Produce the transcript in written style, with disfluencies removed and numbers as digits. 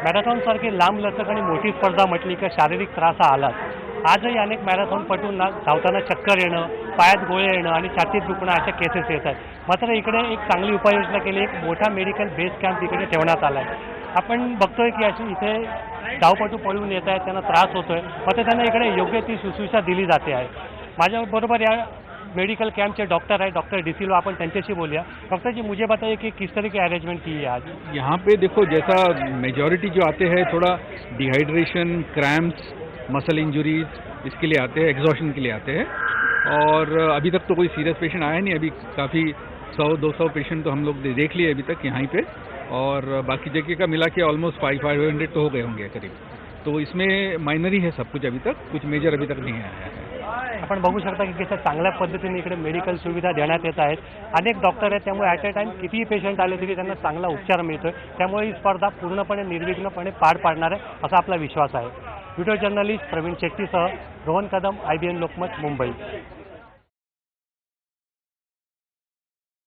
मॅरेथॉनसारखी लांब लचक आणि मोठी स्पर्धा म्हटली की शारीरिक त्रास हा आलाच. आजही अनेक मॅरेथॉनपटूंना धावताना चक्कर येणं, पायात गोळे येणं आणि छातीत दुखणं अशा केसेस येत आहेत. मात्र इकडे एक चांगली उपाययोजना केली, एक मोठा मेडिकल बेस कॅम्प इकडे ठेवण्यात आला आहे. आपण बघतोय की अशी इथे धावपटू पळून येत आहेत, त्यांना त्रास होतोय, मात्र त्यांना इकडे योग्य ती शुश्रूषा दिली जाते आहे. माझ्याबरोबर या मेडिकल कैंप के डॉक्टर है, डॉक्टर डी सिल्वा, अपन त्यांच्याशी बोलिया। डॉक्टर जी, मुझे बताइए कि किस तरह की अरेंजमेंट की है आज? यहाँ पे देखो, जैसा मेजॉरिटी जो आते हैं थोड़ा डिहाइड्रेशन, क्रैम्प्स, मसल इंजरीज इसके लिए आते हैं, एग्जॉशन के लिए आते हैं। और अभी तक तो कोई सीरियस पेशेंट आया नहीं। अभी काफ़ी 100-200 पेशेंट तो हम लोग देख लिए अभी तक यहाँ पे, और बाकी जगह का मिला के ऑलमोस्ट 500 तो हो गए होंगे करीब। तो इसमें माइनर ही है सब कुछ, अभी तक कुछ मेजर अभी तक नहीं आया है। आपण बघू शकता की किती चांगल्या पद्धतीने इकडे मेडिकल सुविधा देण्यात येत आहेत. अनेक डॉक्टर आहेत, त्यामुळे ॲट अ टाइम कितीही पेशंट आले तरी त्यांना चांगला उपचार मिळतोय. त्यामुळे ही स्पर्धा पूर्णपणे निर्विघ्नपणे पार पाडणार आहे असा आपला विश्वास आहे. व्हिडिओ जर्नलिस्ट प्रवीण शेट्टीसह रोहन कदम, IBN लोकमत, मुंबई.